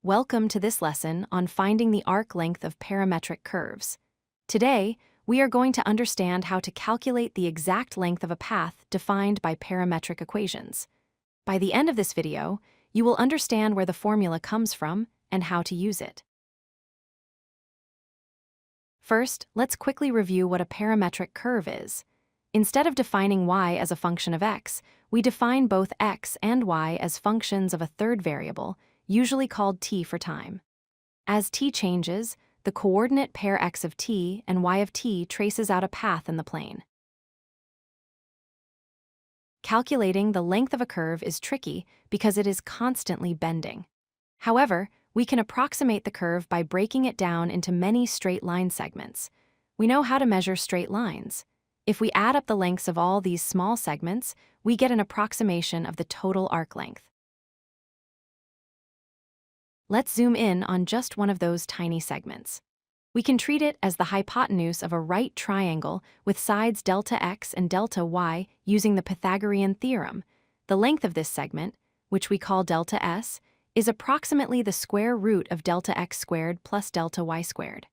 Welcome to this lesson on finding the arc length of parametric curves. Today, we are going to understand how to calculate the exact length of a path defined by parametric equations. By the end of this video, you will understand where the formula comes from and how to use it. First, let's quickly review what a parametric curve is. Instead of defining y as a function of x, we define both x and y as functions of a third variable, usually called t for time. As t changes, the coordinate pair x of t and y of t traces out a path in the plane. Calculating the length of a curve is tricky because it is constantly bending. However, we can approximate the curve by breaking it down into many straight line segments. We know how to measure straight lines. If we add up the lengths of all these small segments, we get an approximation of the total arc length. Let's zoom in on just one of those tiny segments. We can treat it as the hypotenuse of a right triangle with sides delta x and delta y using the Pythagorean theorem. The length of this segment, which we call delta s, is approximately the square root of delta x squared plus delta y squared.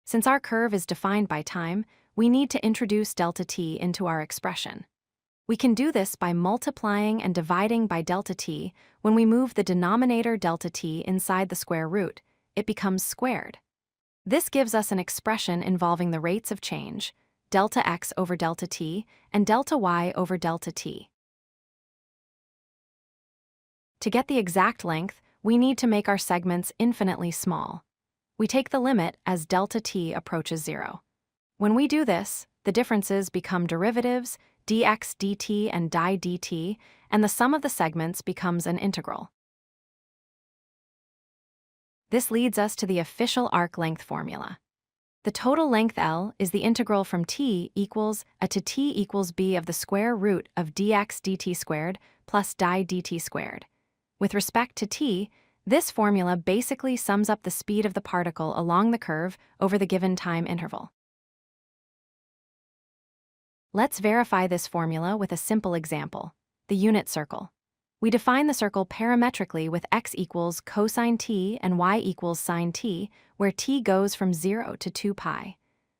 Since our curve is defined by time, we need to introduce delta t into our expression. We can do this by multiplying and dividing by delta t. When we move the denominator delta t inside the square root, it becomes squared. This gives us an expression involving the rates of change, delta x over delta t and delta y over delta t. To get the exact length, we need to make our segments infinitely small. We take the limit as delta t approaches 0. When we do this, the differences become derivatives, dx dt and di dt, and the sum of the segments becomes an integral. This leads us to the official arc length formula. The total length L is the integral from t equals a to t equals b of the square root of dx dt squared plus di dt squared. With respect to t, this formula basically sums up the speed of the particle along the curve over the given time interval. Let's verify this formula with a simple example, the unit circle. We define the circle parametrically with x equals cosine t and y equals sine t, where t goes from 0 to 2 pi.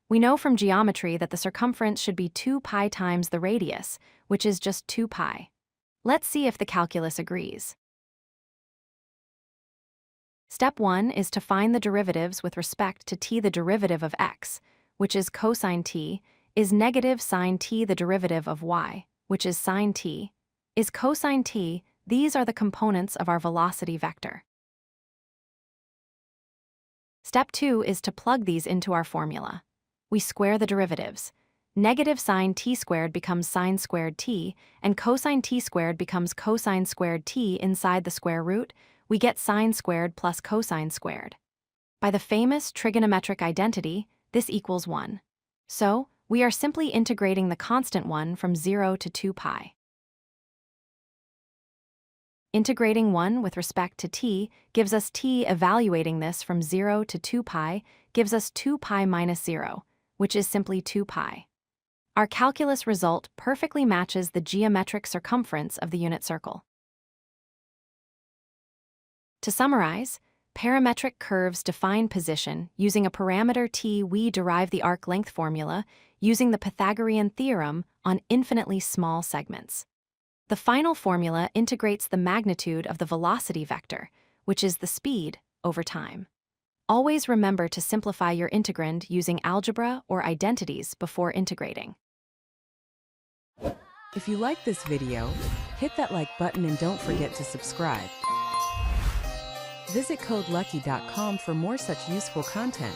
We know from geometry that the circumference should be 2 pi times the radius, which is just 2 pi. Let's see if the calculus agrees. Step 1 is to find the derivatives with respect to t. The derivative of x, which is cosine t, is negative sine t. The derivative of y, which is sine t, is cosine t. These are the components of our velocity vector. Step 2 is to plug these into our formula. We square the derivatives. Negative sine t squared becomes sine squared t, and cosine t squared becomes cosine squared t. Inside the square root, we get sine squared plus cosine squared. By the famous trigonometric identity, this equals 1. So, we are simply integrating the constant 1 from 0 to 2 pi. Integrating 1 with respect to t gives us t. Evaluating this from 0 to 2 pi gives us 2 pi minus 0, which is simply 2 pi. Our calculus result perfectly matches the geometric circumference of the unit circle. To summarize, parametric curves define position using a parameter t. We derive the arc length formula using the Pythagorean theorem on infinitely small segments. The final formula integrates the magnitude of the velocity vector, which is the speed, over time. Always remember to simplify your integrand using algebra or identities before integrating. If you like this video, hit that like button and don't forget to subscribe. Visit codelucky.com for more such useful content.